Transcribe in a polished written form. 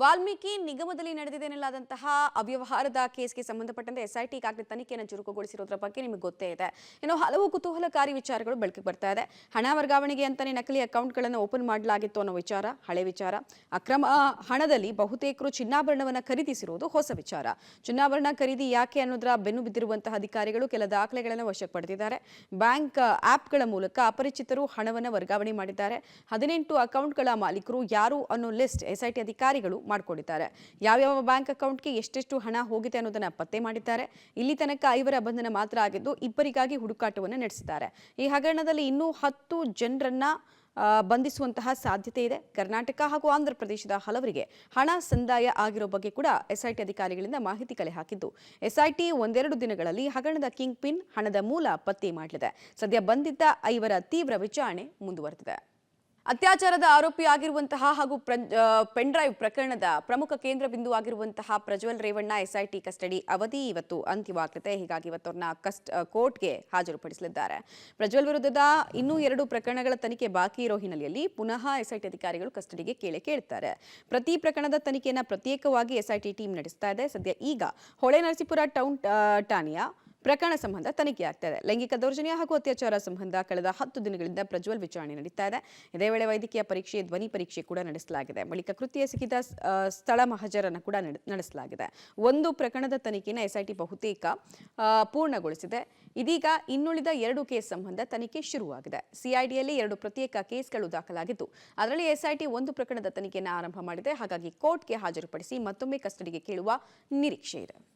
ವಾಲ್ಮೀಕಿ ನಿಗಮದಲ್ಲಿ ನಡೆದಿದೆಯೆನ್ನಲಾದಂತಹ ಅವ್ಯವಹಾರದ ಕೇಸ್ಗೆ ಸಂಬಂಧಪಟ್ಟಂತೆ ಎಸ್ಐಟಿ ಈಗಾಗಲೇ ತನಿಖೆಯನ್ನು ಚುರುಕುಗೊಳಿಸಿರೋದ್ರ ಬಗ್ಗೆ ನಿಮಗೆ ಗೊತ್ತೇ ಇದೆ. ಇನ್ನು ಹಲವು ಕುತೂಹಲಕಾರಿ ವಿಚಾರಗಳು ಬೆಳಕಿಗೆ ಬರ್ತಾ ಇದೆ. ಹಣ ವರ್ಗಾವಣೆಗೆ ಅಂತಾನೆ ನಕಲಿ ಅಕೌಂಟ್ಗಳನ್ನು ಓಪನ್ ಮಾಡಲಾಗಿತ್ತು ಅನ್ನೋ ವಿಚಾರ ಹಳೆ ವಿಚಾರ. ಅಕ್ರಮ ಹಣದಲ್ಲಿ ಬಹುತೇಕರು ಚಿನ್ನಾಭರಣವನ್ನು ಖರೀದಿಸಿರುವುದು ಹೊಸ ವಿಚಾರ. ಚಿನ್ನಾಭರಣ ಖರೀದಿ ಯಾಕೆ ಅನ್ನೋದರ ಬೆನ್ನು ಬಿದ್ದಿರುವಂತಹ ಅಧಿಕಾರಿಗಳು ಕೆಲ ದಾಖಲೆಗಳನ್ನು ವಶಕ್ಕೆ ಪಡೆದಿದ್ದಾರೆ. ಬ್ಯಾಂಕ್ ಆಪ್ಗಳ ಮೂಲಕ ಅಪರಿಚಿತರು ಹಣವನ್ನು ವರ್ಗಾವಣೆ ಮಾಡಿದ್ದಾರೆ. 18 ಅಕೌಂಟ್ಗಳ ಮಾಲೀಕರು ಯಾರು ಅನ್ನೋ ಲಿಸ್ಟ್ ಎಸ್ಐಟಿ ಅಧಿಕಾರಿಗಳು ಮಾಡಿಕೊಂಡಿದ್ದಾರೆ. ಯಾವ್ಯಾವ ಬ್ಯಾಂಕ್ ಅಕೌಂಟ್ಗೆ ಎಷ್ಟೆಷ್ಟು ಹಣ ಹೋಗಿದೆ ಅನ್ನೋದನ್ನ ಪತ್ತೆ ಮಾಡಿದ್ದಾರೆ. ಇಲ್ಲಿ ತನಕ 5 ಬಂಧನ ಮಾತ್ರ ಆಗಿದ್ದು ಇಬ್ಬರಿಗಾಗಿ ಹುಡುಕಾಟವನ್ನು ನಡೆಸಿದ್ದಾರೆ. ಈ ಹಗರಣದಲ್ಲಿ ಇನ್ನೂ 10 ಜನರನ್ನ ಬಂಧಿಸುವಂತಹ ಸಾಧ್ಯತೆ ಇದೆ. ಕರ್ನಾಟಕ ಹಾಗೂ ಆಂಧ್ರ ಪ್ರದೇಶದ ಹಲವರಿಗೆ ಹಣ ಸಂದಾಯ ಆಗಿರೋ ಬಗ್ಗೆ ಕೂಡ ಎಸ್ಐಟಿ ಅಧಿಕಾರಿಗಳಿಂದ ಮಾಹಿತಿ ಕಲೆ ಹಾಕಿದ್ದು ಎಸ್ಐಟಿ ಒಂದೆರಡು ದಿನಗಳಲ್ಲಿ ಹಗರಣದ ಕಿಂಗ್ ಪಿನ್ ಹಣದ ಮೂಲ ಪತ್ತೆ ಮಾಡಲಿದೆ. ಸದ್ಯ ಬಂಧಿತ 5 ತೀವ್ರ ವಿಚಾರಣೆ ಮುಂದುವರೆದಿದೆ. ಅತ್ಯಾಚಾರದ ಆರೋಪಿಯಾಗಿರುವಂತಹ ಹಾಗೂ ಪೆನ್ ಡ್ರೈವ್ ಪ್ರಕರಣದ ಪ್ರಮುಖ ಕೇಂದ್ರ ಬಿಂದು ಆಗಿರುವಂತಹ ಪ್ರಜ್ವಲ್ ರೇವಣ್ಣ ಎಸ್ಐಟಿ ಕಸ್ಟಡಿ ಅವಧಿ ಇವತ್ತು ಅಂತ್ಯವಾಗಲಿದೆ. ಹೀಗಾಗಿ ಇವತ್ತವ್ರನ್ನ ಕೋರ್ಟ್ಗೆ ಹಾಜರುಪಡಿಸಲಿದ್ದಾರೆ. ಪ್ರಜ್ವಲ್ ವಿರುದ್ಧದ ಇನ್ನೂ 2 ಪ್ರಕರಣಗಳ ತನಿಖೆ ಬಾಕಿ ಇರೋ ಹಿನ್ನೆಲೆಯಲ್ಲಿ ಪುನಃ ಎಸ್ಐಟಿ ಅಧಿಕಾರಿಗಳು ಕಸ್ಟಡಿಗೆ ಕೇಳ್ತಾರೆ. ಪ್ರತಿ ಪ್ರಕರಣದ ತನಿಖೆಯನ್ನು ಪ್ರತ್ಯೇಕವಾಗಿ ಎಸ್ಐಟಿ ಟೀಮ್ ನಡೆಸ್ತಾ ಇದೆ. ಸದ್ಯ ಈಗ ಹೊಳೆನರಸೀಪುರ ಟೌನ್ ಠಾಣೆಯ ಪ್ರಕರಣ ಸಂಬಂಧ ತನಿಖೆ ಆಗ್ತಾ ಇದೆ. ಲೈಂಗಿಕ ದೌರ್ಜನ್ಯ ಹಾಗೂ ಅತ್ಯಾಚಾರ ಸಂಬಂಧ ಕಳೆದ 10 ದಿನಗಳಿಂದ ಪ್ರಜ್ವಲ್ ವಿಚಾರಣೆ ನಡೀತಾ ಇದೆ. ಇದೇ ವೇಳೆ ವೈದ್ಯಕೀಯ ಪರೀಕ್ಷೆ, ಧ್ವನಿ ಪರೀಕ್ಷೆ ಕೂಡ ನಡೆಸಲಾಗಿದೆ. ಬಳಿಕ ಕೃತ್ಯ ಎಸಗಿದ ಸ್ಥಳ ಮಹಜರನ್ನು ಕೂಡ ನಡೆಸಲಾಗಿದೆ. ಒಂದು ಪ್ರಕರಣದ ತನಿಖೆಯನ್ನು ಎಸ್ಐಟಿ ಬಹುತೇಕ ಪೂರ್ಣಗೊಳಿಸಿದೆ. ಇದೀಗ ಇನ್ನುಳಿದ 2 ಕೇಸ್ ಸಂಬಂಧ ತನಿಖೆ ಶುರುವಾಗಿದೆ. ಸಿಐಡಿಯಲ್ಲಿ 2 ಪ್ರತ್ಯೇಕ ಕೇಸ್ಗಳು ದಾಖಲಾಗಿದ್ದು ಅದರಲ್ಲಿ ಎಸ್ಐಟಿ 1 ಪ್ರಕರಣದ ತನಿಖೆಯನ್ನು ಆರಂಭ ಮಾಡಿದೆ. ಹಾಗಾಗಿ ಕೋರ್ಟ್ಗೆ ಹಾಜರುಪಡಿಸಿ ಮತ್ತೊಮ್ಮೆ ಕಸ್ಟಡಿಗೆ ಕೇಳುವ ನಿರೀಕ್ಷೆ ಇದೆ.